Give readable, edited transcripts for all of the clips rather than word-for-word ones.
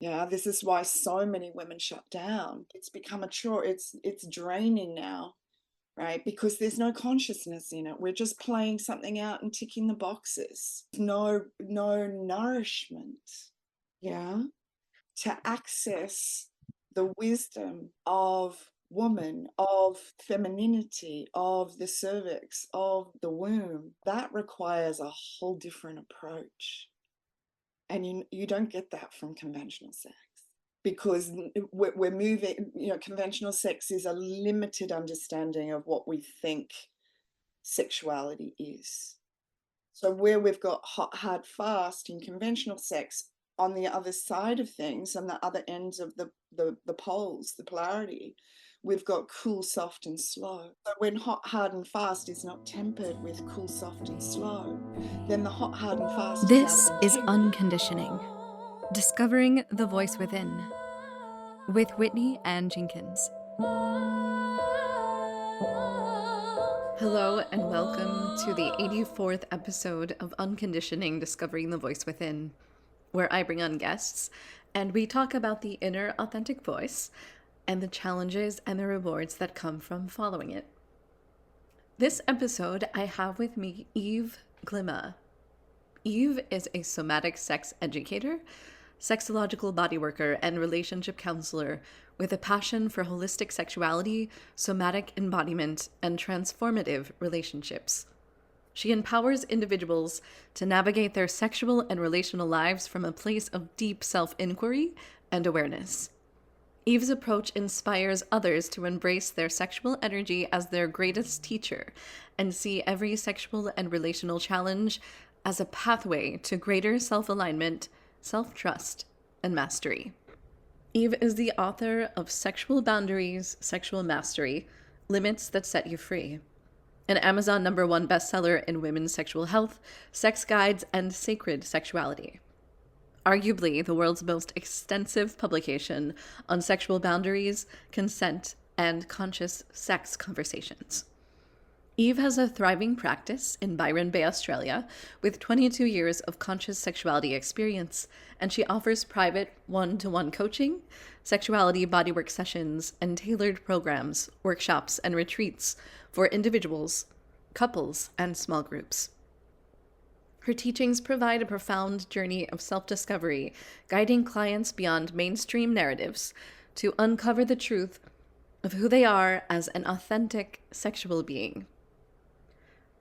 Yeah, this is why so many women shut down. It's become a chore. It's draining now, right? Because there's no consciousness in it. We're just playing something out and ticking the boxes. No nourishment. Yeah. To access the wisdom of woman, of femininity, of the cervix, of the womb, that requires a whole different approach. And you don't get that from conventional sex because we're moving, conventional sex is a limited understanding of what we think sexuality is. So where we've got hot, hard, fast in conventional sex, on the other side of things, on the other ends of the poles, the polarity, we've got cool, soft, and slow. So when hot, hard, and fast is not tempered with cool, soft, and slow, then the hot, hard, and fast is out of This is integrity. Unconditioning, Discovering the Voice Within, with Whitney Ann Jenkins. Hello, and welcome to the 84th episode of Unconditioning, Discovering the Voice Within, where I bring on guests and we talk about the inner authentic voice and the challenges and the rewards that come from following it. This episode, I have with me Eve Glimma. Eve is a somatic sex educator, sexological bodyworker, and relationship counselor with a passion for holistic sexuality, somatic embodiment, and transformative relationships. She empowers individuals to navigate their sexual and relational lives from a place of deep self-inquiry and awareness. Eve's approach inspires others to embrace their sexual energy as their greatest teacher and see every sexual and relational challenge as a pathway to greater self-alignment, self-trust, and mastery. Eve is the author of Sexual Boundaries, Sexual Mastery, Limits That Set You Free, an Amazon #1 bestseller in women's sexual health, sex guides, and sacred sexuality. Arguably the world's most extensive publication on sexual boundaries, consent, and conscious sex conversations. Eve has a thriving practice in Byron Bay, Australia, with 22 years of conscious sexuality experience, and she offers private one-to-one coaching, sexuality bodywork sessions, and tailored programs, workshops, and retreats for individuals, couples, and small groups. Her teachings provide a profound journey of self-discovery, guiding clients beyond mainstream narratives to uncover the truth of who they are as an authentic sexual being.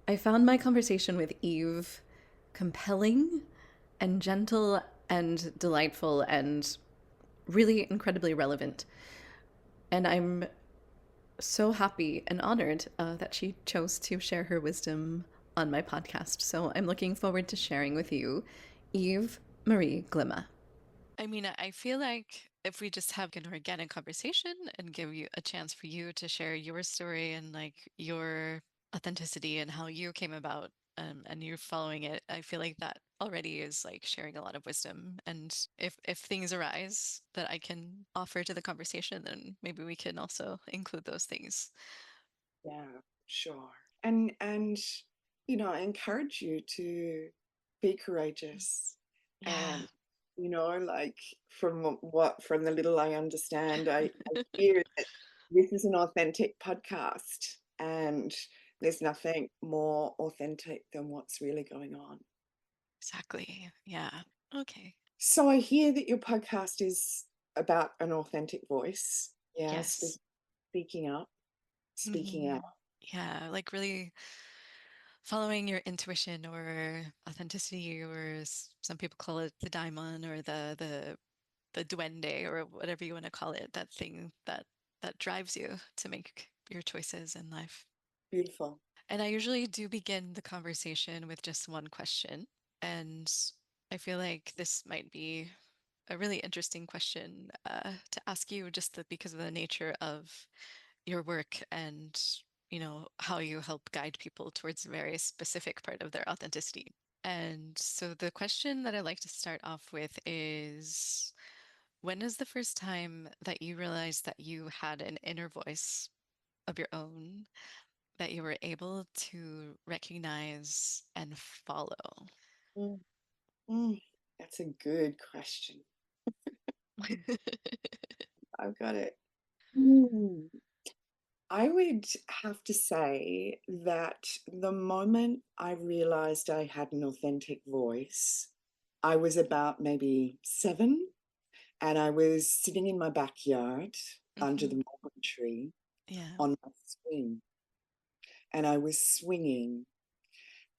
I found my conversation with Eve compelling and gentle and delightful and really incredibly relevant. And I'm so happy and honored that she chose to share her wisdom on my podcast. So I'm looking forward to sharing with you Eve Marie Glimma. I mean, I feel like if we just have an organic conversation and give you a chance for you to share your story and like your authenticity and how you came about and you're following it, I feel like that already is like sharing a lot of wisdom. And if things arise that I can offer to the conversation, then maybe we can also include those things. Yeah, sure. And I encourage you to be courageous. Yeah. And like from the little I understand, I hear that this is an authentic podcast, and there's nothing more authentic than what's really going on. Exactly. Yeah. Okay. So I hear that your podcast is about an authentic voice. Yeah, Yes. speaking up, speaking out. Hmm. Yeah, like really following your intuition or authenticity, or some people call it the daimon or the duende or whatever you want to call it, that thing that drives you to make your choices in life. Beautiful. And I usually do begin the conversation with just one question. And I feel like this might be a really interesting question to ask you because of the nature of your work and, how you help guide people towards a very specific part of their authenticity. And so the question that I like to start off with is, when is the first time that you realized that you had an inner voice of your own that you were able to recognize and follow? Mm, mm. That's a good question. I've got it. Mm. I would have to say that the moment I realized I had an authentic voice, I was about maybe 7, and I was sitting in my backyard under the Hmm. mulberry tree Yeah. on my swing, and I was swinging,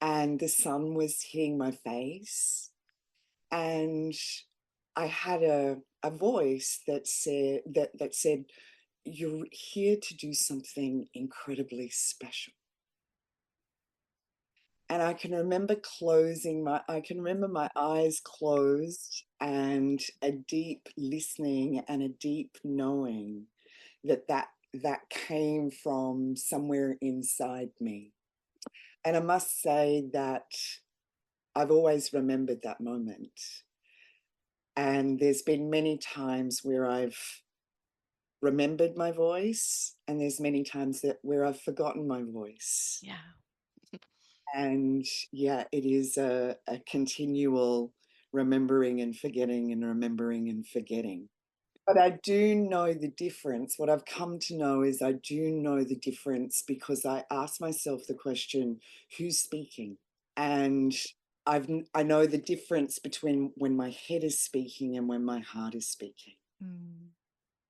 and the sun was hitting my face, and I had a voice that said, "You're here to do something incredibly special." And I can remember my eyes closed and a deep listening and a deep knowing that came from somewhere inside me. And I must say that I've always remembered that moment. And there's been many times where I've remembered my voice, and there's many times that where I've forgotten my voice. Yeah. And yeah, it is a continual remembering and forgetting and remembering and forgetting. But I do know the difference. What I've come to know is I do know the difference because I ask myself the question, who's speaking? And I know the difference between when my head is speaking and when my heart is speaking. Mm.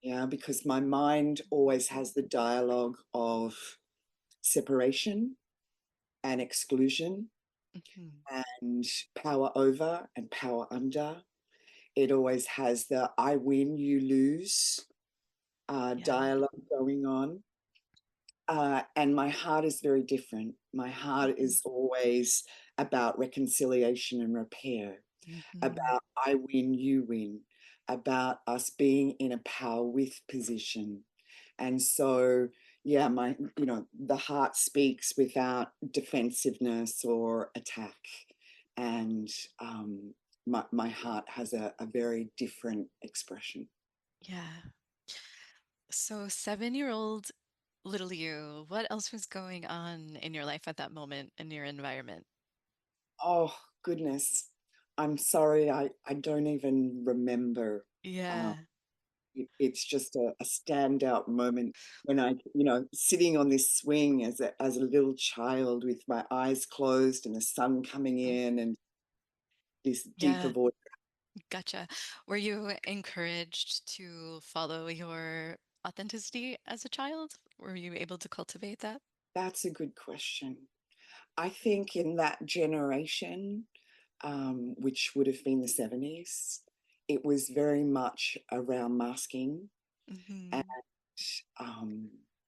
Yeah, because my mind always has the dialogue of separation and exclusion Mhm. and power over and power under. It always has the I win, you lose Yeah. dialogue going on. And my heart is very different. My heart Mhm. is always about reconciliation and repair, Mhm. about I win, you win, about us being in a power with position. And so, yeah, the heart speaks without defensiveness or attack. And my heart has a very different expression. Yeah. So, 7-year-old little you, what else was going on in your life at that moment in your environment? Oh, goodness. I'm sorry, I don't even remember. Uh, Yeah. it's just a standout moment when sitting on this swing as a little child with my eyes closed and the sun coming Mm. in and this deeper Yeah. voice. Gotcha. Were you encouraged to follow your authenticity as a child? Were you able to cultivate that? That's a good question. I think in that generation, which would have been the 70s, it was very much around masking and Hmm.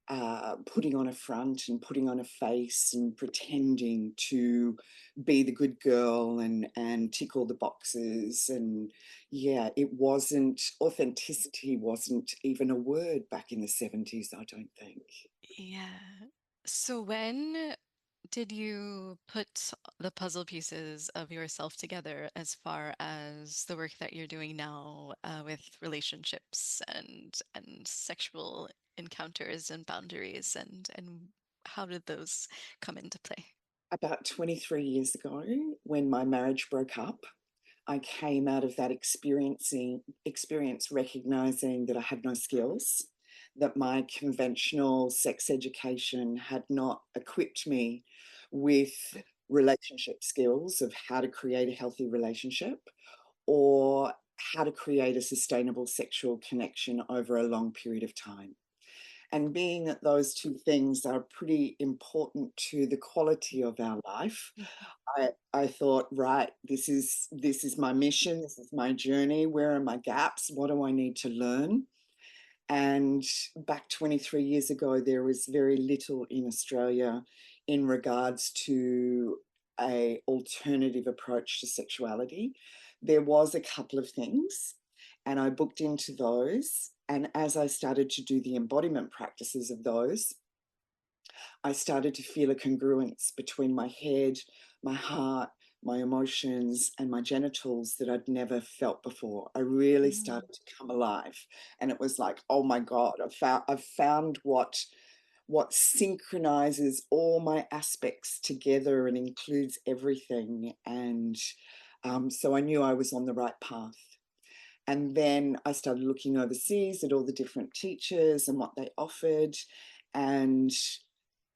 um, putting on a front and putting on a face and pretending to be the good girl and tick all the boxes. And yeah, authenticity wasn't even a word back in the 70s, I don't think. Yeah. So when did you put the puzzle pieces of yourself together as far as the work that you're doing now with relationships and sexual encounters and boundaries and how did those come into play? About 23 years ago, when my marriage broke up, I came out of that experience recognizing that I had no skills, that my conventional sex education had not equipped me with relationship skills of how to create a healthy relationship or how to create a sustainable sexual connection over a long period of time. And being that those two things are pretty important to the quality of our life, Mhm. I thought, right, this is my mission, this is my journey. Where are my gaps? What do I need to learn? And back 23 years ago, there was very little in Australia in regards to a alternative approach to sexuality. There was a couple of things, and I booked into those. And as I started to do the embodiment practices of those, I started to feel a congruence between my head, my heart, my emotions, and my genitals that I'd never felt before. I really Mm. started to come alive. And it was like, oh my God, I've found what synchronizes all my aspects together and includes everything. And so I knew I was on the right path. And then I started looking overseas at all the different teachers and what they offered. And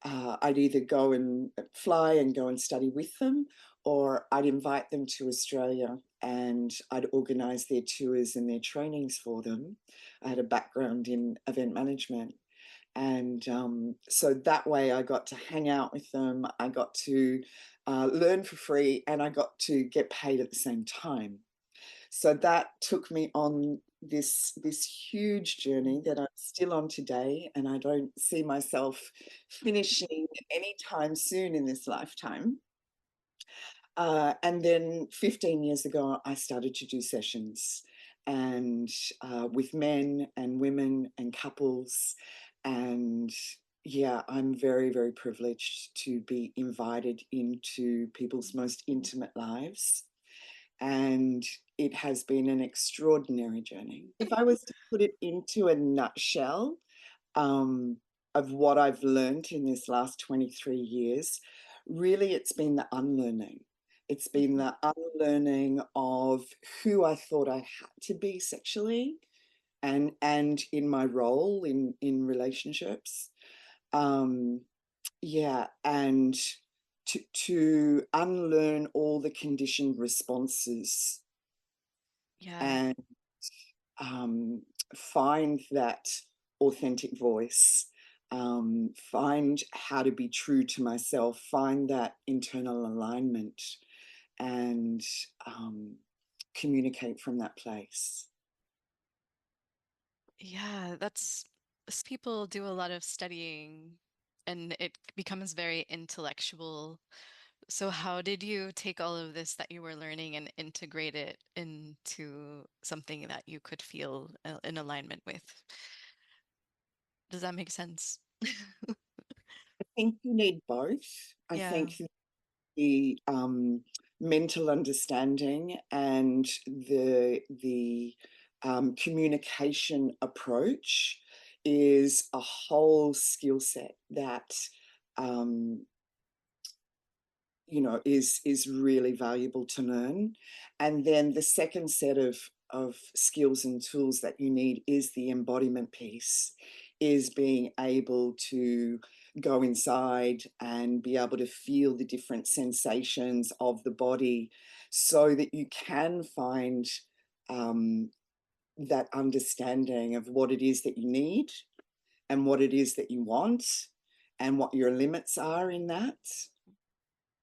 I'd either go and fly and go and study with them, or I'd invite them to Australia and I'd organize their tours and their trainings for them. I had a background in event management. And so that way I got to hang out with them. I got to learn for free, and I got to get paid at the same time. So that took me on this huge journey that I'm still on today, and I don't see myself finishing anytime soon in this lifetime. And then 15 years ago, I started to do sessions and with men and women and couples. And yeah, I'm very, very privileged to be invited into people's most intimate lives. And it has been an extraordinary journey. If I was to put it into a nutshell, um, of what I've learned in this last 23 years, really it's been the unlearning. It's been Mhm. the unlearning of who I thought I had to be sexually and in my role in relationships. Um, yeah, and to unlearn all the conditioned responses Yeah. and um, find that authentic voice, find how to be true to myself, find that internal alignment, and um, communicate from that place. Yeah, people do a lot of studying and it becomes very intellectual. So how did you take all of this that you were learning and integrate it into something that you could feel in alignment with? Does that make sense? I think you need both. I Yeah. think the mental understanding and the communication approach is a whole skill set that um, is really valuable to learn. And then the second set of skills and tools that you need is the embodiment piece, is being able to go inside and be able to feel the different sensations of the body so that you can find um, that understanding of what it is that you need and what it is that you want and what your limits are in that.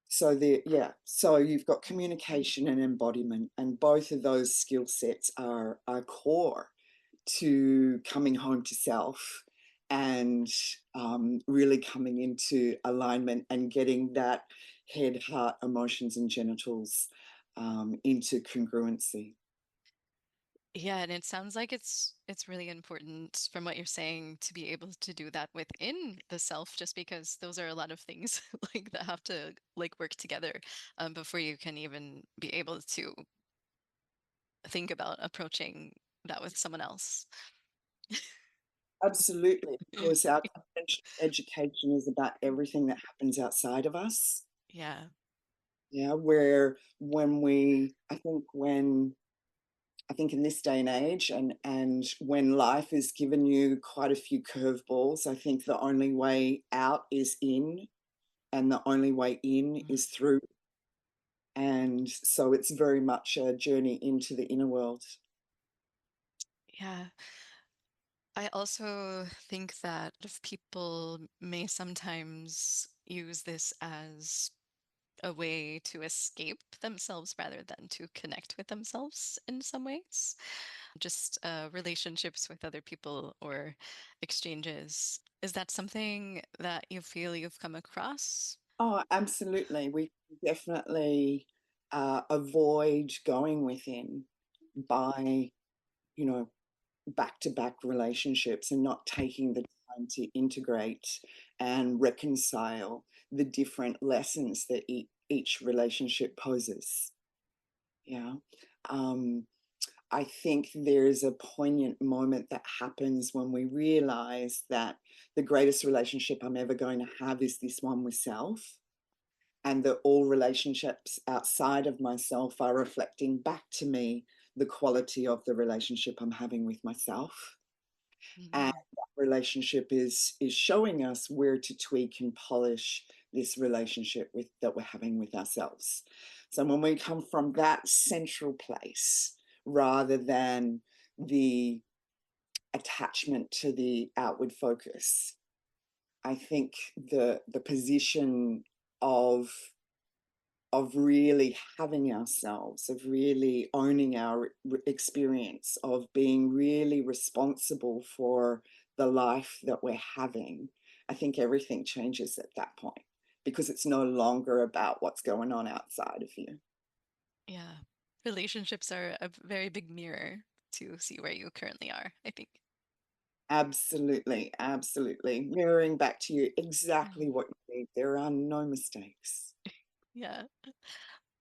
So so you've got communication and embodiment, and both of those skill sets are core to coming home to self and really coming into alignment and getting that head, heart, emotions, and genitals into congruency. Yeah, and it sounds like it's really important from what you're saying to be able to do that within the self, just because those are a lot of things like that have to like work together before you can even be able to think about approaching that with someone else. Absolutely, because our education is about everything that happens outside of us. Yeah. Yeah, where when we, I think in this day and age, and when life has given you quite a few curveballs, I think the only way out is in, and the only way in Mm. is through. And so it's very much a journey into the inner world. Yeah. I also think that if people may sometimes use this as a way to escape themselves rather than to connect with themselves in some ways. Just relationships with other people or exchanges. Is that something that you feel you've come across? Oh, absolutely. We definitely avoid going within by, you know, back to back relationships and not taking the time to integrate and reconcile the different lessons that each relationship poses. Yeah. Um, I think there is a poignant moment that happens when we realize that the greatest relationship I'm ever going to have is this one with self, and that all relationships outside of myself are reflecting back to me the quality of the relationship I'm having with myself. And Mhm. that relationship is showing us where to tweak and polish this relationship with that we're having with ourselves. So when we come from that central place rather than the attachment to the outward focus, I think the position of really having ourselves, of really owning our experience, of being really responsible for the life that we're having, I think everything changes at that point because it's no longer about what's going on outside of you. Yeah. Relationships are a very big mirror to see where you currently are, I think. Absolutely, absolutely. Mirroring back to you exactly Mhm. what you need. There are no mistakes. Yeah.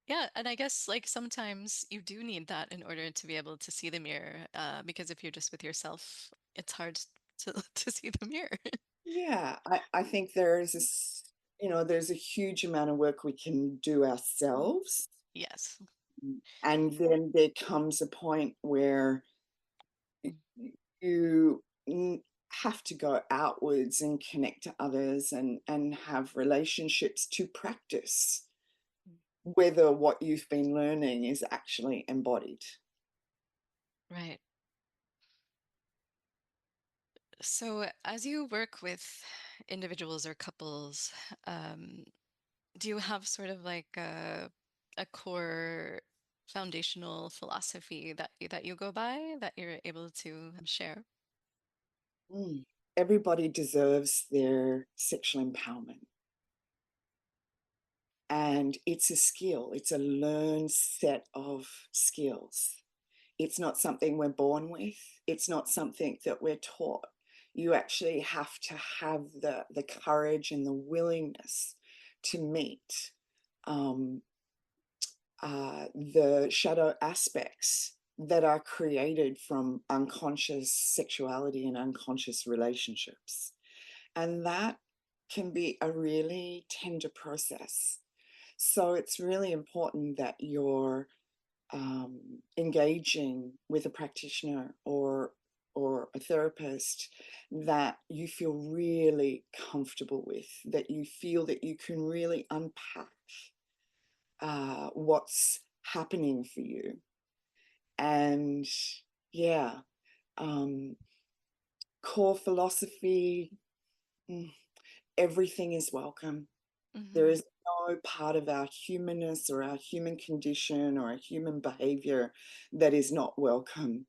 Yeah, and I guess like sometimes you do need that in order to be able to see the mirror, because if you're just with yourself, it's hard to to see the mirror. Yeah, I think there is there's a huge amount of work we can do Mhm. ourselves. Yes. And then there comes a point where you have to go outwards and connect to others and have relationships to practice whether what you've been learning is actually embodied. Right. So, as you work with individuals or couples, um, do you have sort of like a core foundational philosophy that you go by that you're able to share? Mm. Everybody deserves their sexual empowerment. And it's a skill, it's a learned set of skills. It's not something we're born with, it's not something that we're taught. You actually have to have the courage and the willingness to meet um, the shadow aspects that are created from unconscious sexuality and unconscious relationships. And that can be a really tender process. So it's really important that you're engaging with a practitioner or a therapist that you feel really comfortable with, that you feel that you can really unpack what's happening for you. And yeah, um, core philosophy, mm, everything is welcome. There Hmm. is no part of our humanness or our human condition or our human behavior that is not welcome.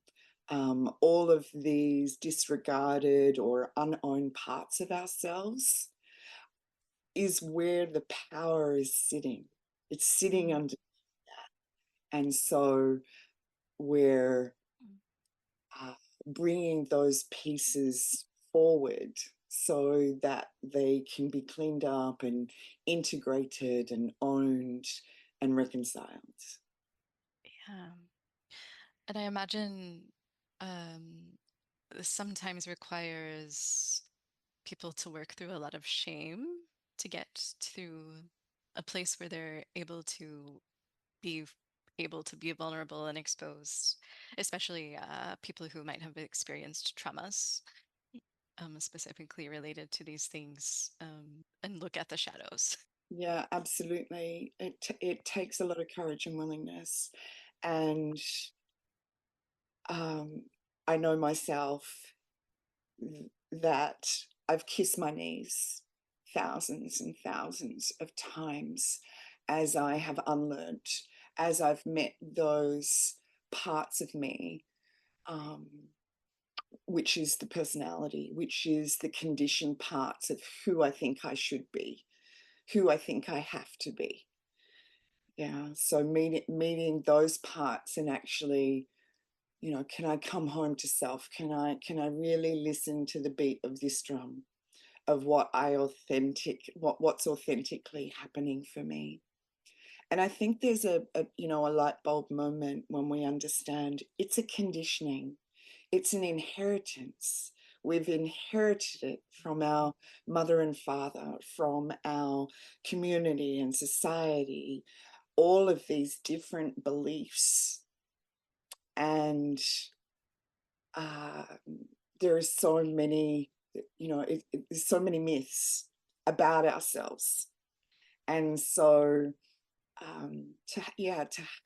All of these disregarded or unowned parts of ourselves is where the power is sitting. It's sitting Hmm. under, and so we're uh, bringing those pieces forward so that they can be cleaned up and integrated and owned and reconciled. Yeah. And I imagine um, this sometimes requires people to work through a lot of shame to get to a place where they're be able to be vulnerable and exposed, especially people who might have experienced traumas, specifically related to these things, and look at the shadows. Yeah, absolutely. It takes a lot of courage and willingness. And um, I know myself that I've kissed my knees thousands and thousands of times as I have unlearned, as I've met those parts of me, um, which is the personality, which is the conditioned parts of who I think I should be, who I think I have to be. Yeah. So meeting those parts and actually, can I come home to self? Can I really listen to the beat of this drum, of what's authentically happening for me? And I think there's a light bulb moment when we understand it's a conditioning, it's an inheritance. We've inherited it from our mother and father, from our community and society, all of these different beliefs And uh, there are so many, there's so many myths about ourselves. And so to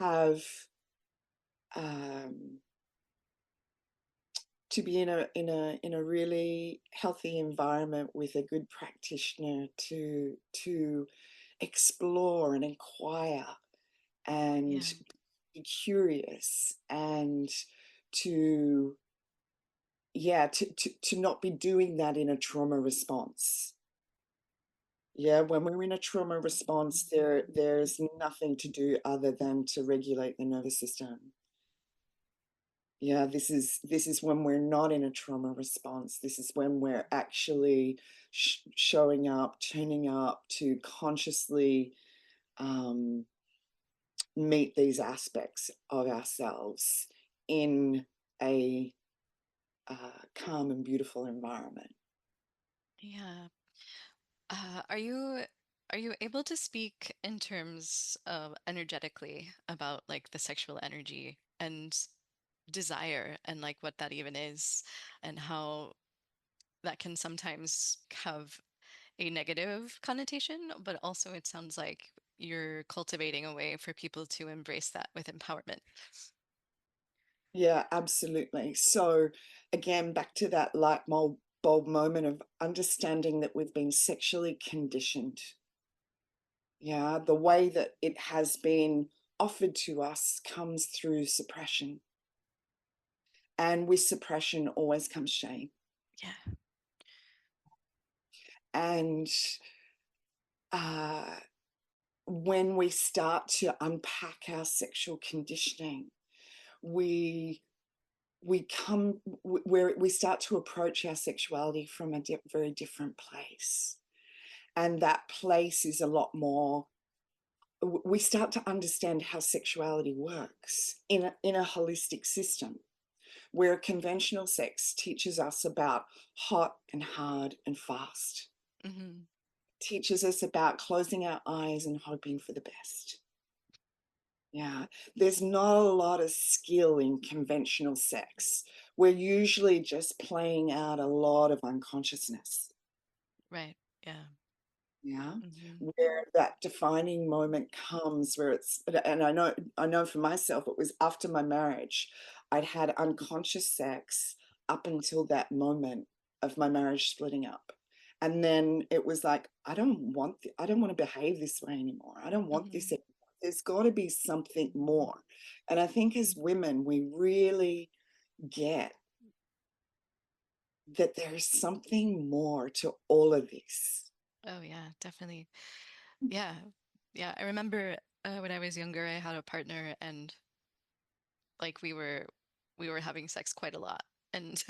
have um, to be in a really healthy environment with a good practitioner to explore and inquire and Yeah. be curious and to to not be doing that in a trauma response. Yeah, when we're in a trauma response, there's nothing to do other than to regulate the nervous system. Yeah, this is when we're not in a trauma response. This is when we're actually showing up, turning up to consciously um, meet these aspects of ourselves in a calm and beautiful environment. Yeah. Are you able to speak in terms of energetically about like the sexual energy and desire and like what that even is and how that can sometimes have a negative connotation, but also it sounds like you're cultivating a way for people to embrace that with empowerment. Yeah, absolutely. So again, back to that bulb moment of understanding that we've been sexually conditioned. Yeah, the way that it has been offered to us comes through suppression. And with suppression always comes shame. Yeah. And uh, when we start to unpack our sexual conditioning, we where we start to approach our sexuality from a very different place, and that place is a lot more. We start to understand how sexuality works in a holistic system, where conventional sex teaches us about hot and hard and fast, Hmm. teaches us about closing our eyes and hoping for the best. Yeah, there's not a lot of skill in conventional sex. We're usually just playing out a lot of unconsciousness. Right. Yeah. Yeah, Hmm. where that defining moment comes where and I know for myself, it was after my marriage. I'd had unconscious sex up until that moment of my marriage splitting up. And then it was like, I don't want to behave this way anymore. I don't want this Hmm. anymore. There's got to be something more. And I think as women, we really get that there's something more to all of this. Oh yeah, definitely. Yeah. Yeah. I remember when I was younger, I had a partner and like we were having sex quite a lot. And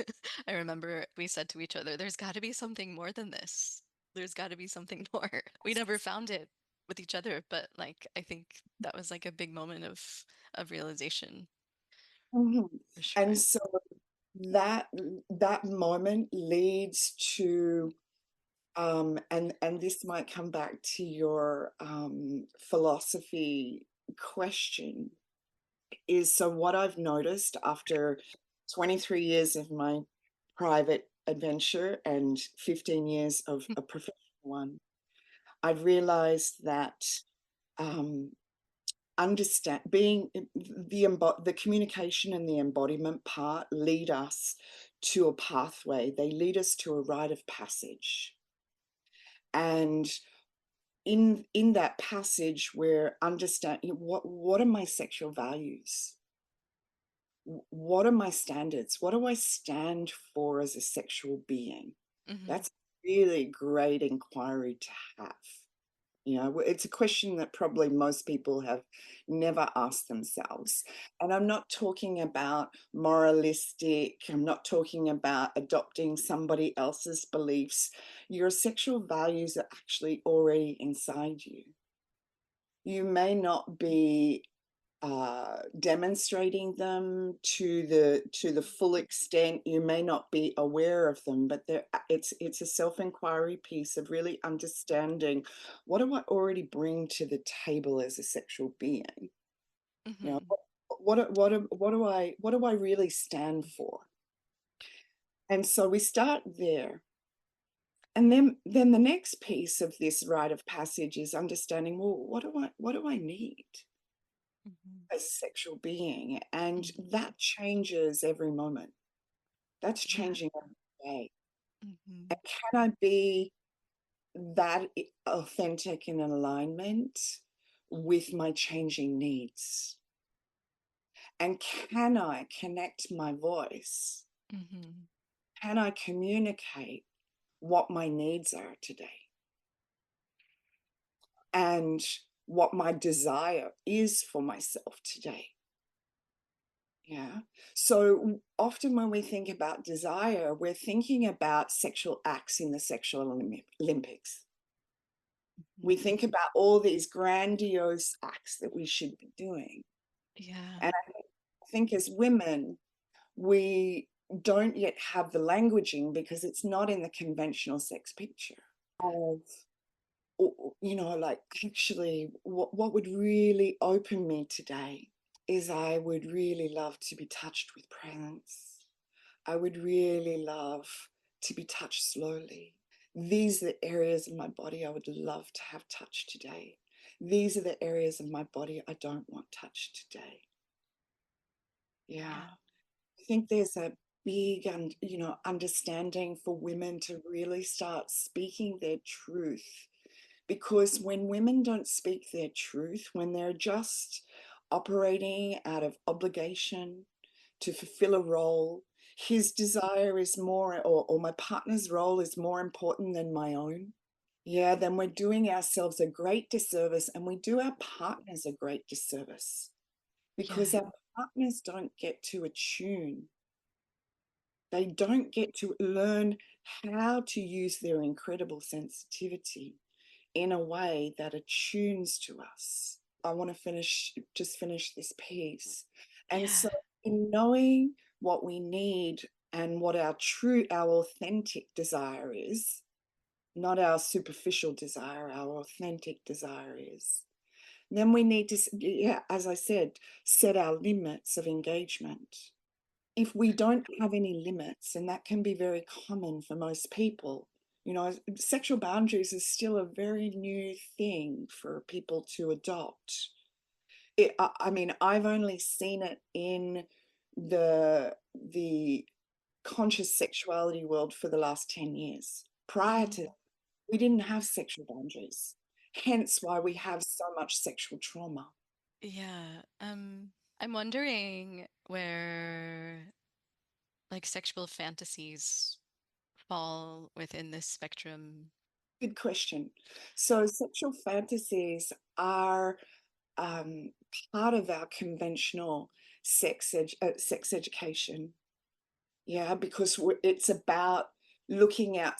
I remember we said to each other, there's got to be something more than this. There's got to be something more. We never found it with each other, but like I think that was like a big moment of realization Mhm. for And sure. so that that moment leads to and this might come back to your philosophy question, is so what I've noticed after 23 years of my private adventure and 15 years of a professional one, I've realized that um, understand being the communication and the embodiment part lead us to a pathway. They lead us to a rite of passage. And in that passage, we're understanding what are my sexual values? What are my standards? What do I stand for as a sexual being? Hmm. That's a really great inquiry to have. It's a question that probably most people have never asked themselves. And I'm not talking about moralistic, I'm not talking about adopting somebody else's beliefs. Your sexual values are actually already inside you. You may not be demonstrating them to the full extent. You may not be aware of them, but it's a self-inquiry piece of really understanding, what do I already bring to the table as a sexual being? You know, Hmm. what do I really stand for? And so we start there. And then the next piece of this rite of passage is understanding, well, what do I need Mhm. as a sexual being? And Mhm. that changes every moment. That's Yeah. changing every day. Mhm. And can I be that authentic and in alignment with my changing needs? And can I connect my voice? Mhm. Can I communicate what my needs are today and what my desire is for myself today? Yeah. So often when we think about desire, we're thinking about sexual acts in the sexual Olympics. We Mhm. think about all these grandiose acts that we should be doing. Yeah. And I think as women, we don't yet have the languaging because it's not in the conventional sex picture of, like actually what would really open me today is I would really love to be touched with presence. I would really love to be touched slowly. These are the areas of my body I would love to have touched today. These are the areas of my body I don't want touched today. Yeah. Yeah. I think there's a big and understanding for women to really start speaking their truth, because when women don't speak their truth, when they're just operating out of obligation to fulfill a role, his desire is more, or my partner's role is more important than my own, yeah, then we're doing ourselves a great disservice and we do our partners a great disservice, because Yeah. our partners don't get to attune. They don't get to learn how to use their incredible sensitivity in a way that attunes to us. I want to just finish this piece. And Yeah. so, in knowing what we need and what our authentic desire is, not our superficial desire, our authentic desire is, then we need to, yeah, as I said, set our limits of engagement. If we don't have any limits, and that can be very common for most people, sexual boundaries is still a very new thing for people to adopt. I mean, I've only seen it in the conscious sexuality world for the last 10 years. Prior to, Mhm. we didn't have sexual boundaries, hence why we have so much sexual trauma. Yeah. I'm wondering where like sexual fantasies fall within this spectrum. Good question. So sexual fantasies are um, part of our conventional sex education. Yeah, because it's about looking at,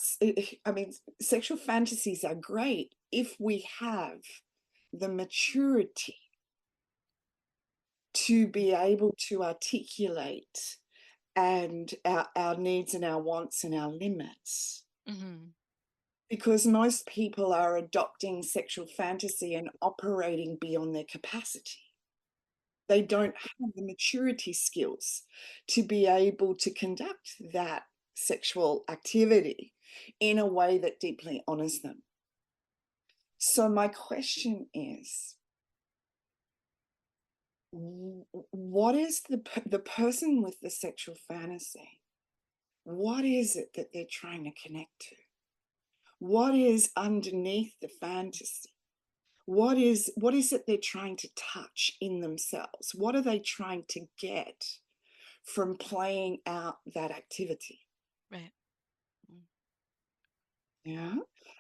I mean, sexual fantasies are great if we have the maturity to be able to articulate and our needs and our wants and our limits. Mhm. Because most people are adopting sexual fantasy and operating beyond their capacity. They don't have the maturity skills to be able to conduct that sexual activity in a way that deeply honors them. So my question is, what is the person with the sexual fantasy? What is it that they're trying to connect to? What is underneath the fantasy? What is it they're trying to touch in themselves? What are they trying to get from playing out that activity? Right. Mm. Yeah.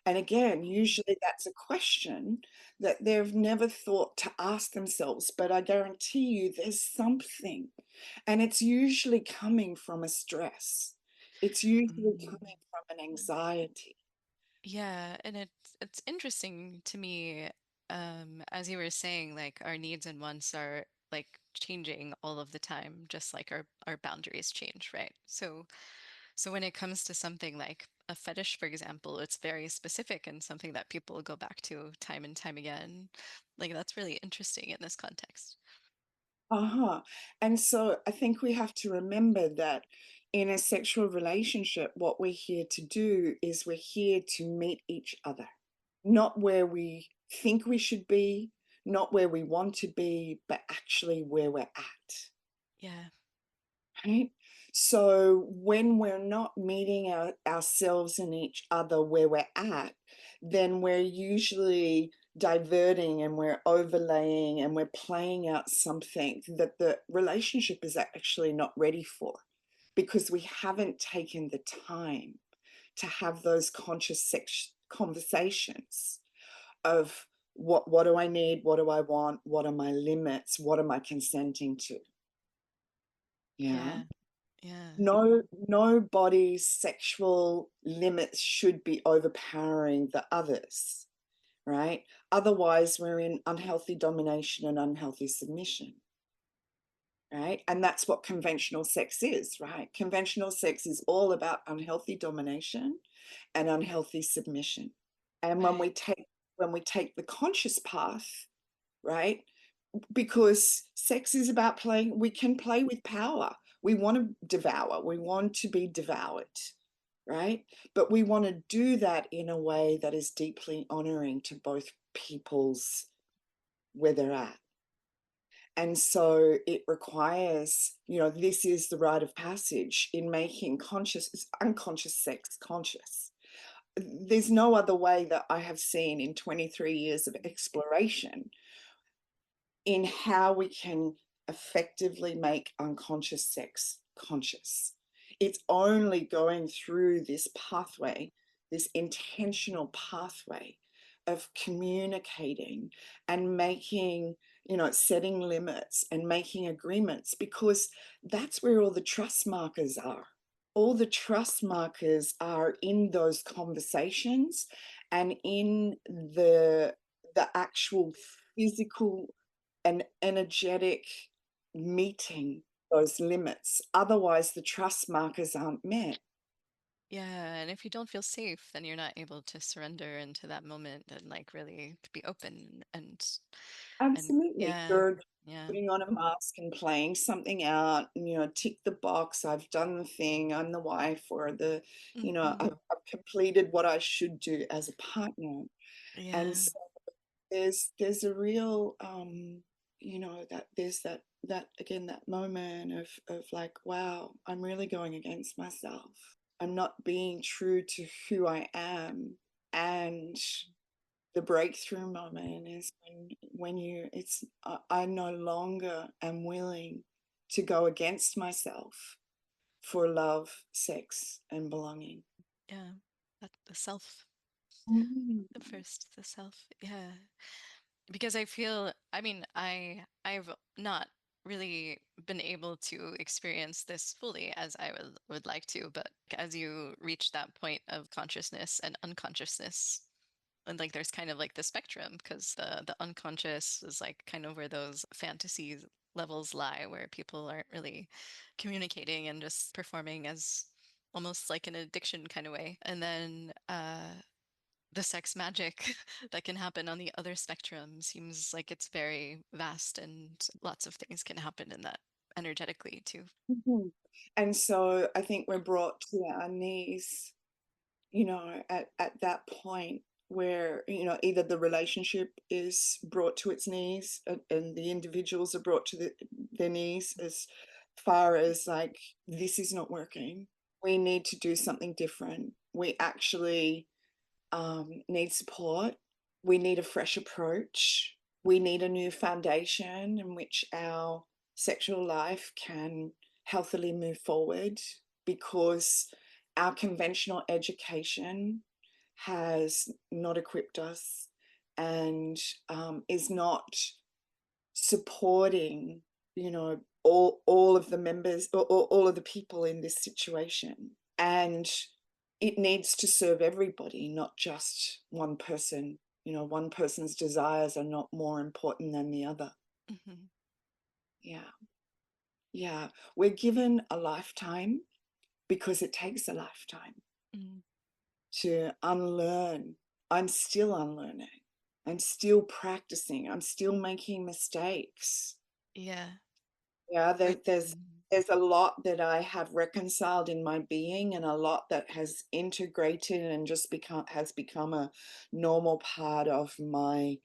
And again, usually that's a question that they've never thought to ask themselves, but I guarantee you there's something, and it's usually coming from a stress. It's usually Mm. coming from an anxiety. Yeah, and it's interesting to me, as you were saying, like our needs and wants are like changing all of the time, just like our boundaries change, right? So when it comes to something like a fetish, for example, it's very specific and something that people go back to time and time again. Like that's really interesting in this context. Uh-huh. And so I think we have to remember that in a sexual relationship, what we're here to do is we're here to meet each other, not where we think we should be, not where we want to be, but actually where we're at. Yeah. Right? So when we're not meeting ourselves and each other where we're at, then we're usually diverting and we're overlaying and we're playing out something that the relationship is actually not ready for because we haven't taken the time to have those conscious conversations of what do I need, what do I want, what are my limits, what am I consenting to? Yeah. Yeah. Yeah. Nobody's sexual limits should be overpowering the others, right? Otherwise, we're in unhealthy domination and unhealthy submission, right? And that's what conventional sex is, right? Conventional sex is all about unhealthy domination and unhealthy submission. And Right. when we take the conscious path, right? Because sex is about playing, we can play with power. We want to devour, we want to be devoured, right? But we want to do that in a way that is deeply honoring to both people's where they're at. And so it requires, this is the rite of passage in making unconscious sex conscious. There's no other way that I have seen in 23 years of exploration in how we can effectively make unconscious sex conscious. It's only going through this pathway, this intentional pathway of communicating and making, setting limits and making agreements, because that's where all the trust markers are. All the trust markers are in those conversations and in the actual physical and energetic meeting those limits. Otherwise, the trust markers aren't met. Yeah, and if you don't feel safe, then you're not able to surrender into that moment and like really to be open and Absolutely. yeah, You're yeah. putting on a mask and playing something out, and, tick the box. I've done the thing. I'm the wife, or Hmm. I've completed what I should do as a partner. And Yeah, so there's a real that there's that again, that moment of like, wow, I'm really going against myself. I'm not being true to who I am. And the breakthrough moment is when you it's I no longer am willing to go against myself for love, sex, and belonging. yeah. That the self, Mm. the first, the self. Yeah. Because I feel, I mean, I've not really been able to experience this fully as I would like to, but as you reach that point of consciousness and unconsciousness, and like there's kind of like the spectrum, because the unconscious is like kind of where those fantasy levels lie, where people aren't really communicating and just performing as almost like an addiction kind of way. And then the sex magic that can happen on the other spectrum seems like it's very vast and lots of things can happen in that energetically too. Mhm. And so I think we're brought to our knees, at that point where, either the relationship is brought to its knees, and the individuals are brought to their knees, as far as like, this is not working. We need to do something different. We actually need support. We need a fresh approach. We need a new foundation in which our sexual life can healthily move forward, because our conventional education has not equipped us and is not supporting, all of the members, or all of the people in this situation. And it needs to serve everybody, not just one person. One person's desires are not more important than the other. Hmm. Yeah. Yeah. We're given a lifetime because it takes a lifetime Mm. to unlearn. I'm still unlearning. I'm still practicing. I'm still making mistakes. Yeah. Yeah, But there's a lot that I have reconciled in my being and a lot that has integrated and just become a normal part of my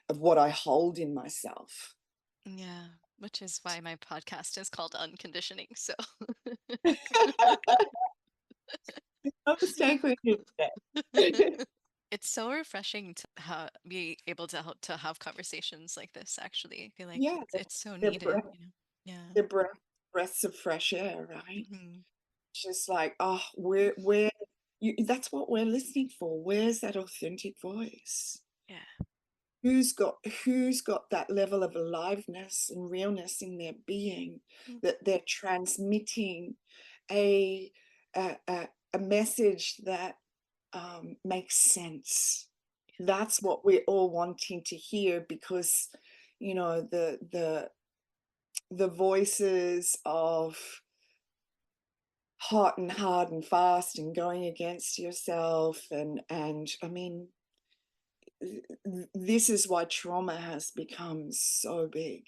of what I hold in myself. yeah, which is why my podcast is called Unconditioning. So No mistake with you today. it's so refreshing to be able to to have conversations like this. Actually, I feel like Yeah, it's so they're needed. breath You know? Yeah. they're breaths of fresh air, right? Hmm. Just like, oh, where you that's what we're listening for. Where's that authentic voice? Yeah. Who's got that level of aliveness and realness in their being Mm. that they're transmitting a a message that makes sense. That's what we're all wanting to hear because the voices of hot and hard and fast and going against yourself and I mean this is why trauma has become so big.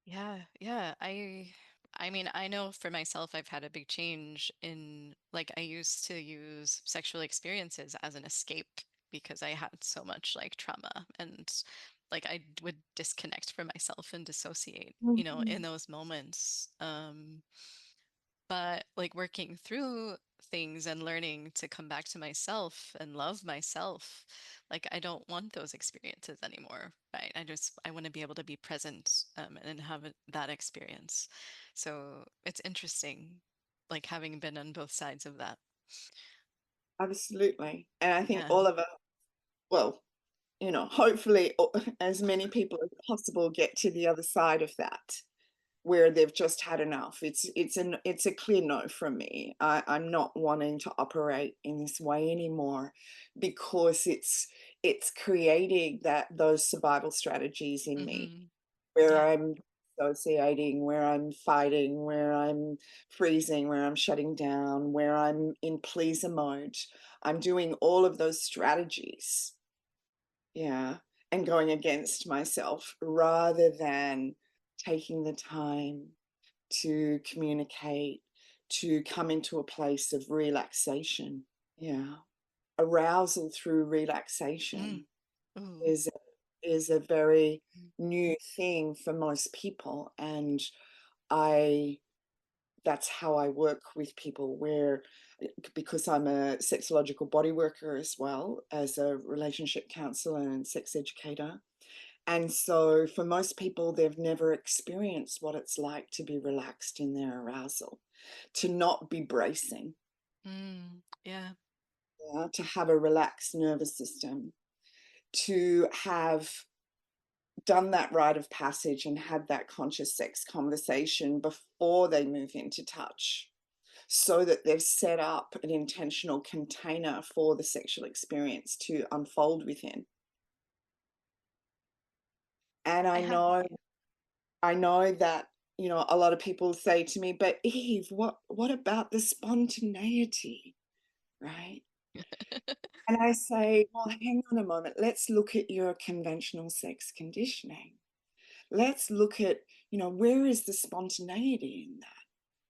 Yeah, yeah. I mean, I know for myself I've had a big change in like I used to use sexual experiences as an escape because I had so much like trauma and like would disconnect from myself and dissociate, you know, in Mhm. those moments. But like working through things and learning to come back to myself and love myself, like I don't want those experiences anymore. Right? I want to be able to be present and have that experience. So it's interesting, like having been on both sides of that. Absolutely. And I think Yeah. all of us, well, hopefully as many people as possible get to the other side of that where they've just had enough. It's a clear no from me. I'm not wanting to operate in this way anymore because it's creating those survival strategies in me Hmm. where Yeah. I'm associating, where I'm fighting, where I'm freezing, where I'm shutting down, where I'm in pleaser mode. I'm doing all of those strategies, yeah, and going against myself rather than taking the time to communicate, to come into a place of relaxation. Yeah. Arousal through Mm. relaxation Ooh. is is a very new thing for most people. And I that's how I work with people where because I'm a sexological body worker as well as a relationship counselor and sex educator. And so for most people, they've never experienced what it's like to be relaxed in their arousal, to not be bracing, Mm. Yeah. yeah, to have a relaxed nervous system, to have done that rite of passage and had that conscious sex conversation before they move into touch so that they've set up an intentional container for the sexual experience to unfold within. And I have. I know that, a lot of people say to me, but Eve, what about the spontaneity? Right? And I say, well, hang on a moment. Let's look at your conventional sex conditioning. Let's look at, where is the spontaneity in that?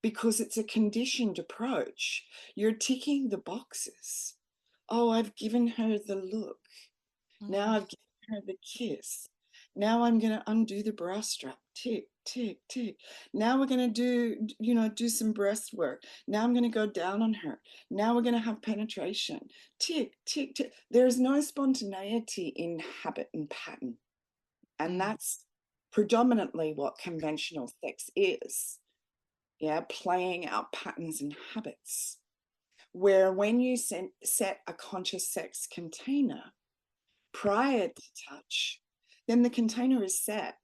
Because it's a conditioned approach. You're ticking the boxes. Oh, I've given her the look. Now Mm. I've given her the kiss. Now I'm going to undo the bra strap. Tick, tick, tick. Now we're going to do some breast work. Now I'm going to go down on her. Now we're going to have penetration. Tick, tick, tick. There's no spontaneity in habit and pattern. And Mm. that's predominantly what conventional sex is. Yeah, playing out patterns and habits. Where when you set a conscious sex container, prior to touch, then the container is set.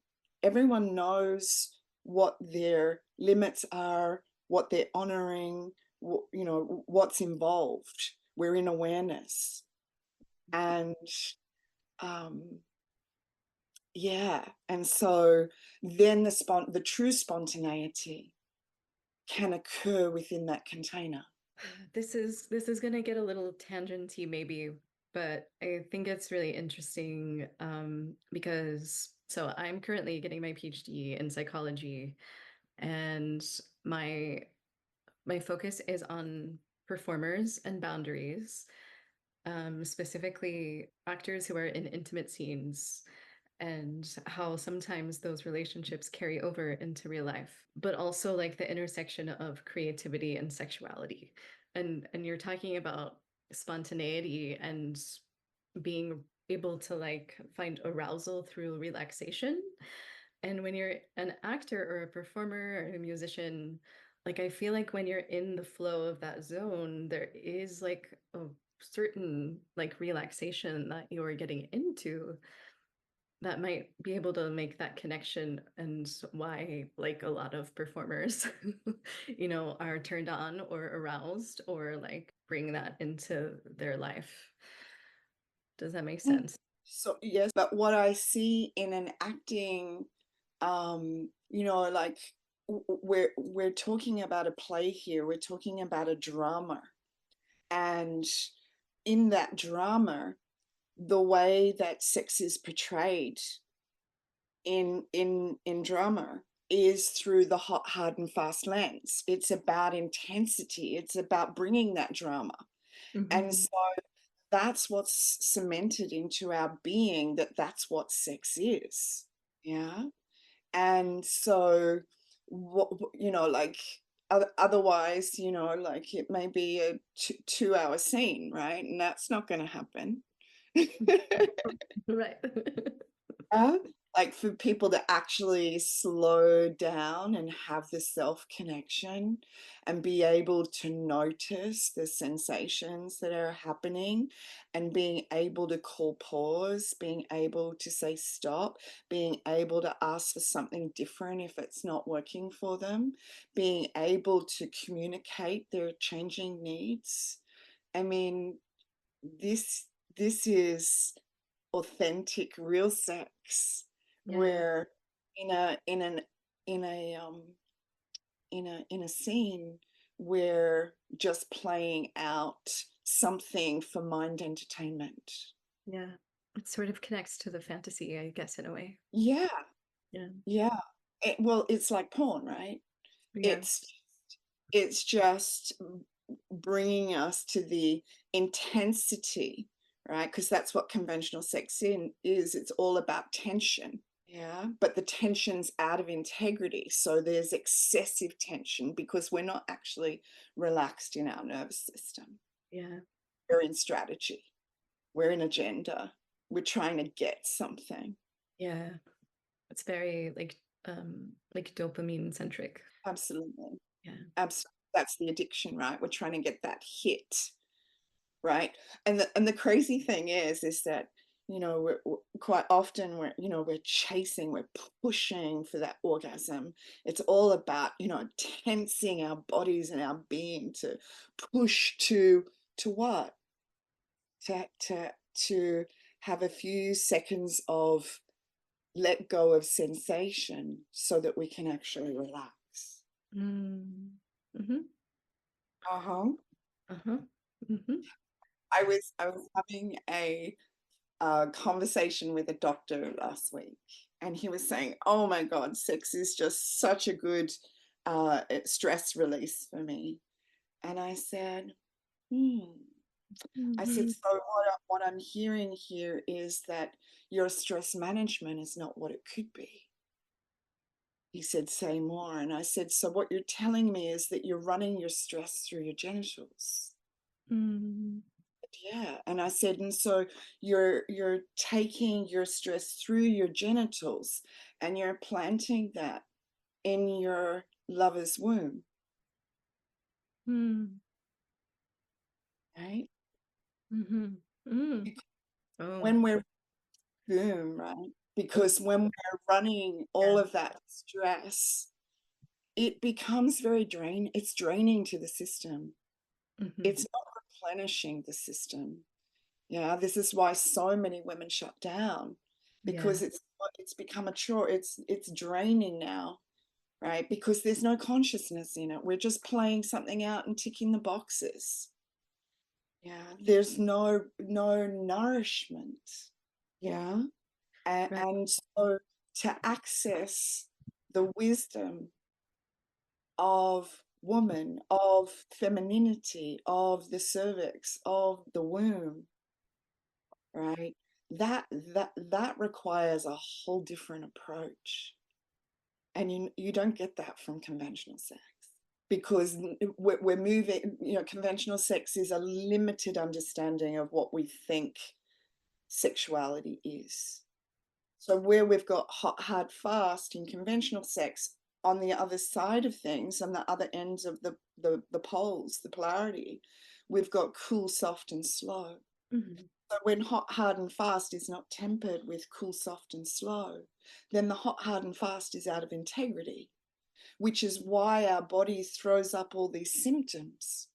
Everyone knows what their limits are, what they're honoring, what's involved. We're in awareness. And um, yeah, and so then the true spontaneity can occur within that container. This is gonna get a little tangenty maybe, but I think it's really interesting because So I'm currently getting my PhD in psychology, and my my focus is on performers and boundaries, specifically actors who are in intimate scenes and how sometimes those relationships carry over into real life, but also like the intersection of creativity and sexuality. And you're talking about spontaneity and being able to like find arousal through relaxation. And when you're an actor or a performer or a musician, like I feel like when you're in the flow of that zone, there is like a certain like relaxation that you're getting into that might be able to make that connection, and why like a lot of performers are turned on or aroused or like bring that into their life. Does that make Mm. sense? So yes, but what I see in an acting, like we're talking about a play here. We're talking about a drama, and in that drama, the way that sex is portrayed in drama is through the hot, hard, and fast lens. It's about intensity. It's about bringing that drama, and Hmm. so that's what's cemented into our being, that's what sex is. Yeah. And so what, like otherwise, like it may be a 2 hour scene, right? And that's not going to happen. Right. Yeah, like for people to actually slow down and have the self connection and be able to notice the sensations that are happening and being able to call pause, being able to say stop, being able to ask for something different if it's not working for them, being able to communicate their changing needs. I mean, this is authentic real sex, Yeah. where in a in an in a in a scene we're just playing out something for mind entertainment. Yeah. It sort of connects to the fantasy, I guess, in a way. Yeah, Yeah. yeah. Well, it's like porn, right? Yeah. It's just bringing us to the intensity, right? Because that's what conventional sex in is. It's all about tension. Yeah, but the tension's out of integrity. So there's excessive tension because we're not actually relaxed in our nervous system. Yeah. We're in strategy, we're in agenda, we're trying to get something. Yeah. It's very like dopamine centric. Absolutely. Yeah. Absolutely. That's the addiction, right? We're trying to get that hit, right? And the crazy thing is that we're quite often we're chasing, we're pushing for that orgasm. It's all about tensing our bodies and our being to push to what to have a few seconds of let go of sensation so that we can actually relax. Mm. Mm-hmm. Uh-huh. Uh-huh. Mm-hmm. I was having a conversation with a doctor last week, and he was saying, "Oh my God, sex is just such a good stress release for me." And I said, "Hmm." I said, Mm-hmm. "So what I'm hearing here is that your stress management is not what it could be." He said, "Say more." And I said, "So what you're telling me is that you're running your stress through your genitals." Mm-hmm. Yeah. And I said, and so you're taking your stress through your genitals and you're planting that in your lover's womb, right? Mm-hmm. Mm. Because Oh, when we're boom, right? Because when we're running all yeah. of that stress, it becomes it's draining to the system. Mm-hmm. It's not replenishing the system. Yeah, this is why so many women shut down, Yeah. because it's become a chore. It's draining now, right? Because there's no consciousness in it. We're just playing something out and ticking the boxes. Yeah, there's no nourishment. Yeah. Right. And so to access the wisdom of woman, of femininity, of the cervix, of the womb, right? That requires a whole different approach. And you don't get that from conventional sex, because we're moving, conventional sex is a limited understanding of what we think sexuality is. So where we've got hot, hard, fast in conventional sex, on the other side of things, on the other ends of the poles, the polarity, we've got cool, soft, and slow. Mm-hmm. So when hot, hard, and fast is not tempered with cool, soft, and slow, then the hot, hard, and fast is out of integrity, which is why our body throws up all these symptoms: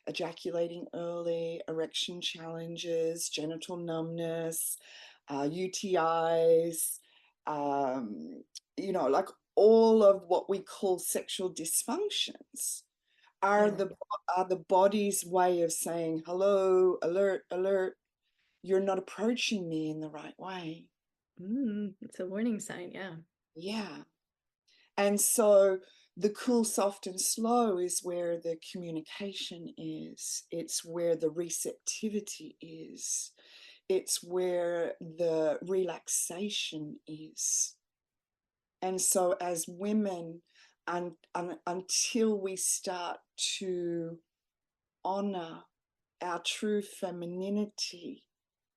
ejaculating early, erection challenges, genital numbness, UTIs, like all of what we call sexual dysfunctions are Yeah. the body's way of saying, hello, alert, alert, you're not approaching me in the right way. It's a warning sign, yeah. Yeah. And so the cool, soft, and slow is where the communication is. It's where the receptivity is. It's where the relaxation is. And so, as women, until we start to honor our true femininity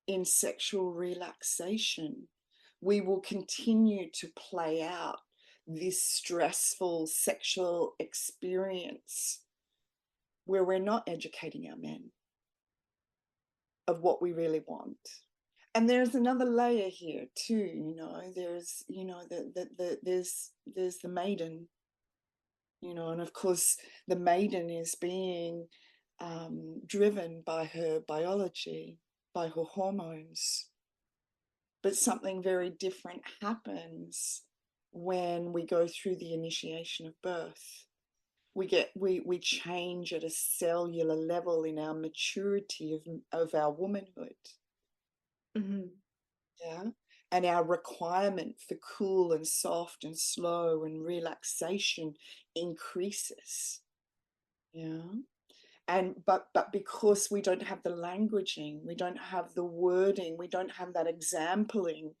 in sexual relaxation, we will continue to play out this stressful sexual experience where we're not educating our men of what we really want. And there's another layer here too, there's, there's the maiden, and of course the maiden is being driven by her biology, by her hormones. But something very different happens when we go through the initiation of birth. We change at a cellular level in our maturity of our womanhood. Mm-hmm. Yeah. And our requirement for cool and soft and slow and relaxation increases. Yeah. But because we don't have the languaging, we don't have the wording, we don't have that exampling,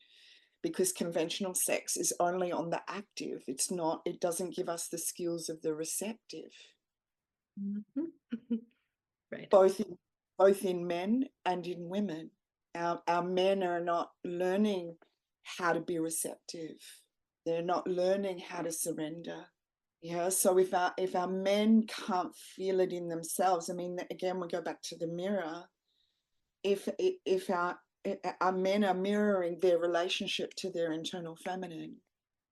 because conventional sex is only on the active. It doesn't give us the skills of the receptive. Mm-hmm. Right. Both in men and in women. Our men are not learning how to be receptive. They're not learning how to surrender. Yeah. So if our men can't feel it in themselves, I mean, again, we go back to the mirror. If our men are mirroring their relationship to their internal feminine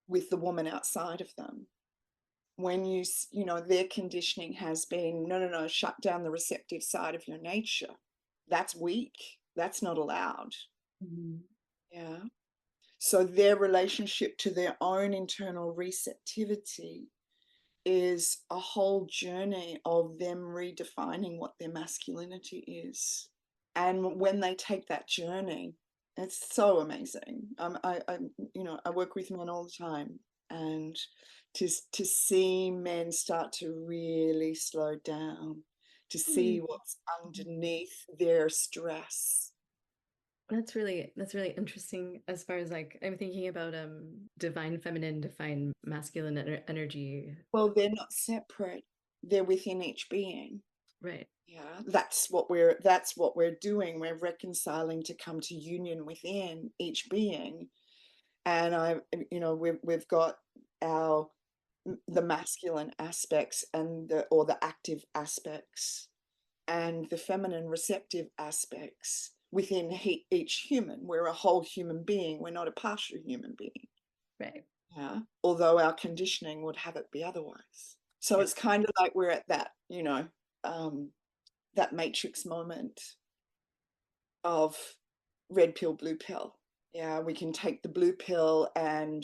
with the woman outside of them, when their conditioning has been, no, no, no, shut down the receptive side of your nature, that's weak, that's not allowed. Mm-hmm. Yeah. So their relationship to their own internal receptivity is a whole journey of them redefining what their masculinity is. And when they take that journey, it's so amazing. I work with men all the time, and to see men start to really slow down, to see what's underneath their stress. That's really interesting. As far as like I'm thinking about divine feminine, divine masculine energy. Well, they're not separate; they're within each being. Right. Yeah, that's what we're doing. We're reconciling to come to union within each being. And we've got our the masculine aspects and the active aspects, and the feminine receptive aspects within each human. We're a whole human being. We're not a partial human being. Right. Yeah. Although our conditioning would have it be otherwise. So Yeah. it's kind of like we're at that, that matrix moment of red pill, blue pill. Yeah, we can take the blue pill and,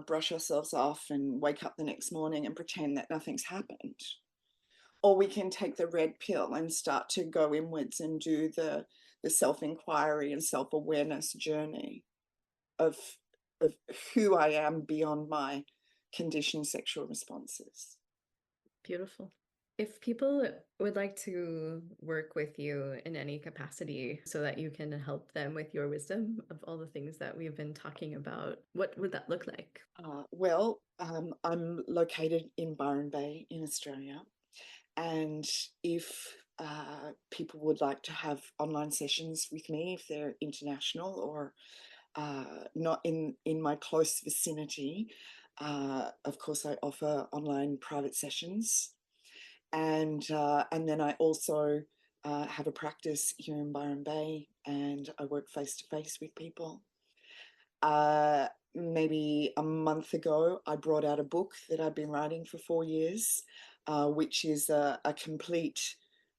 brush ourselves off and wake up the next morning and pretend that nothing's happened. Or we can take the red pill and start to go inwards and do the self-inquiry and self-awareness journey of of who I am beyond my conditioned sexual responses. Beautiful. If people would like to work with you in any capacity so that you can help them with your wisdom of all the things that we've been talking about, what would that look like? I'm located in Byron Bay in Australia, and if people would like to have online sessions with me, if they're international or not in my close vicinity, of course I offer online private sessions, and then I also have a practice here in Byron Bay, and I work face to face with people. Maybe a month ago, I brought out a book that I've been writing for 4 years, which is a complete.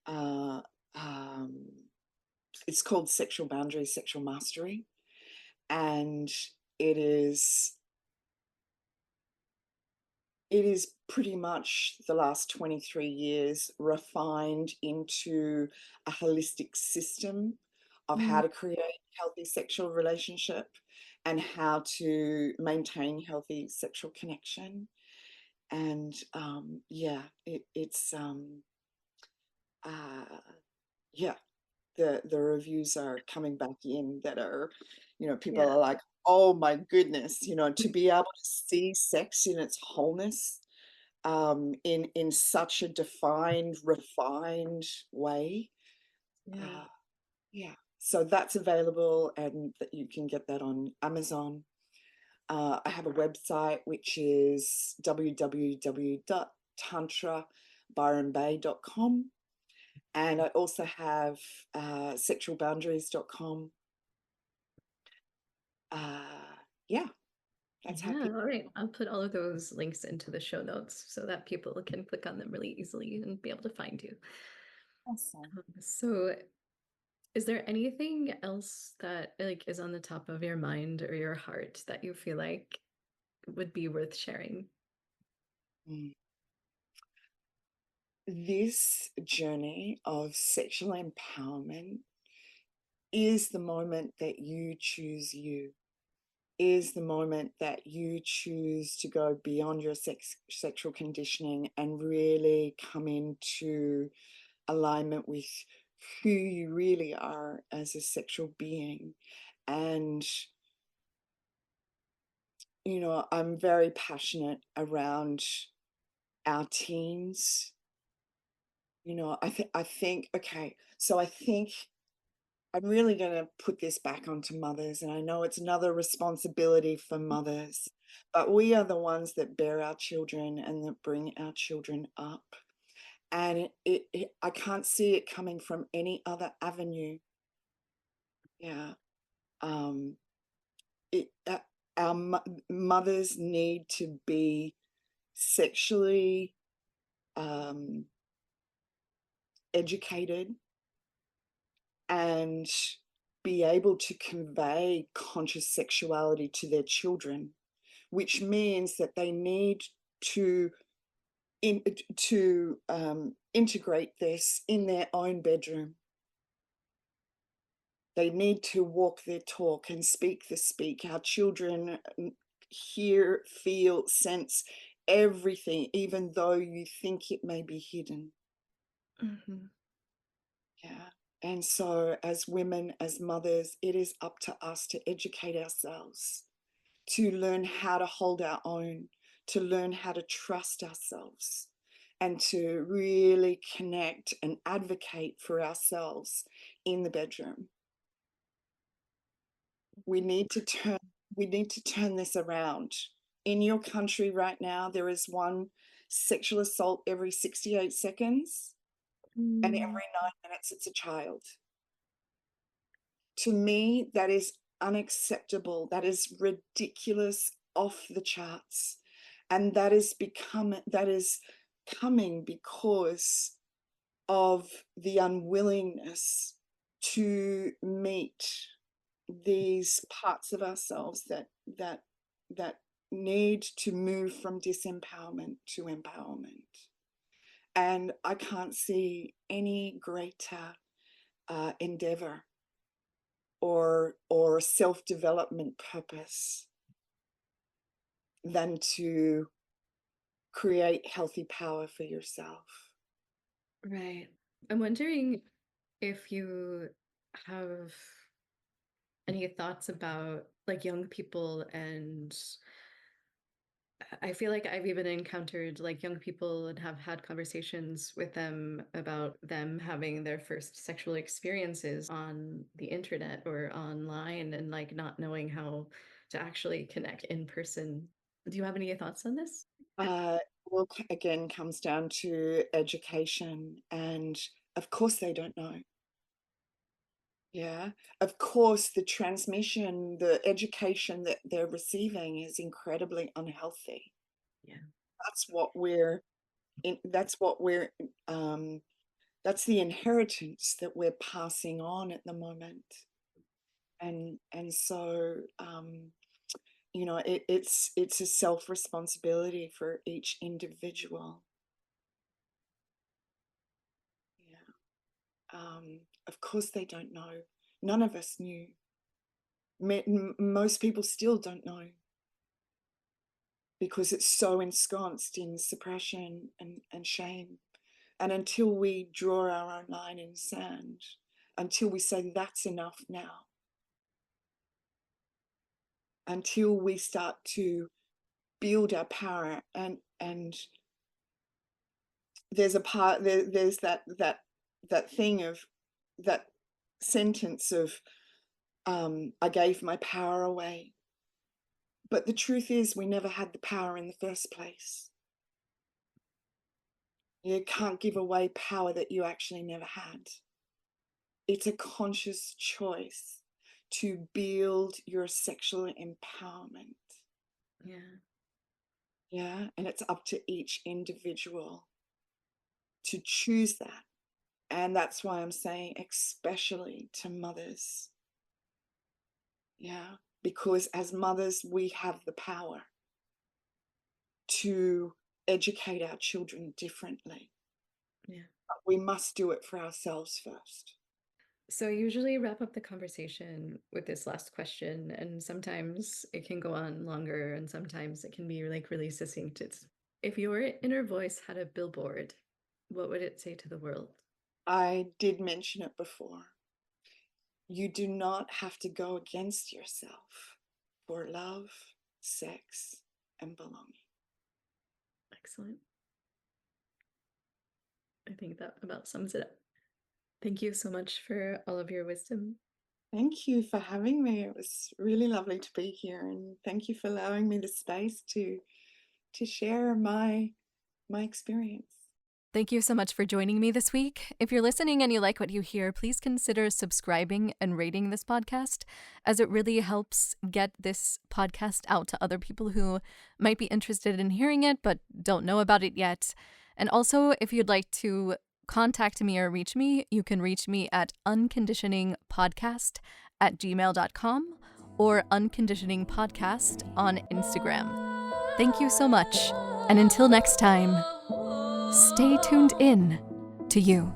Uh, um, it's called Sexual Boundaries, Sexual Mastery, and it is it is pretty much the last 23 years refined into a holistic system of how Mm, to create healthy sexual relationship and how to maintain healthy sexual connection. And yeah, uh, yeah, the reviews are coming back in that are, people yeah. are like, oh my goodness, to be able to see sex in its wholeness, in such a defined, refined way. Yeah. Uh, yeah, so that's available, and that you can get that on Amazon. I have a website which is www.tantrabyronbay.com, and I also have sexualboundaries.com. Yeah, that's how Yeah, people. all right. I'll put all of those links into the show notes so that people can click on them really easily and be able to find you. Awesome. So, is there anything else that like is on the top of your mind or your heart that you feel like would be worth sharing? Mm. This journey of sexual empowerment is the moment that you choose you, is the moment that you choose to go beyond your sexual conditioning and really come into alignment with who you really are as a sexual being. And, I'm very passionate around our teens. I think, okay, so I think I'm really going to put this back onto mothers, and I know it's another responsibility for mothers, but we are the ones that bear our children and that bring our children up. And I can't see it coming from any other avenue. Yeah. Um, it, our mothers need to be sexually um, educated and be able to convey conscious sexuality to their children, which means that they need to integrate this in their own bedroom. They need to walk their talk and speak the speak. Our children hear, feel, sense everything, even though you think it may be hidden. Mhm. Yeah. And so, as women, as mothers, it is up to us to educate ourselves, to learn how to hold our own, to learn how to trust ourselves, and to really connect and advocate for ourselves in the bedroom. We need to turn we need to turn this around. In your country right now, there is one sexual assault every 68 seconds, and Mm, every 9 minutes it's a child. To me, that is unacceptable. That is ridiculous, off the charts. And that is coming because of the unwillingness to meet these parts of ourselves that need to move from disempowerment to empowerment. And I can't see any greater endeavor or self-development purpose than to create healthy power for yourself. Right. I'm wondering if you have any thoughts about like young people, and I feel like I've even encountered like young people and have had conversations with them about them having their first sexual experiences on the internet or online, and like not knowing how to actually connect in person. Do you have any thoughts on this? Uh, well, again, comes down to education, and of course they don't know. Yeah, of course the transmission, the education that they're receiving is incredibly unhealthy. Yeah. That's what we're in, that's the inheritance that we're passing on at the moment. And so it's a self responsibility for each individual. Yeah. Of course they don't know. None of us knew. Most people still don't know, because it's so ensconced in suppression and shame. And until we draw our own line in the sand, until we say that's enough now, until we start to build our power, and there's a part there's that thing of that sentence of I gave my power away. But the truth is, we never had the power in the first place. You can't give away power that you actually never had. It's a conscious choice to build your sexual empowerment. Yeah. Yeah. And it's up to each individual to choose that. And that's why I'm saying, especially to mothers. Yeah. Because as mothers, we have the power to educate our children differently. Yeah. But we must do it for ourselves first. So I usually wrap up the conversation with this last question, and sometimes it can go on longer, and sometimes it can be like really succinct. It's, if your inner voice had a billboard, what would it say to the world? I did mention it before. You do not have to go against yourself for love, sex, and belonging. Excellent. I think that about sums it up. Thank you so much for all of your wisdom. Thank you for having me. It was really lovely to be here, and thank you for allowing me the space to share my experience. Thank you so much for joining me this week. If you're listening and you like what you hear, please consider subscribing and rating this podcast, as it really helps get this podcast out to other people who might be interested in hearing it but don't know about it yet. And also, if you'd like to contact me or reach me, you can reach me at unconditioningpodcast@gmail.com or unconditioningpodcast on Instagram. Thank you so much, and until next time, stay tuned in to you.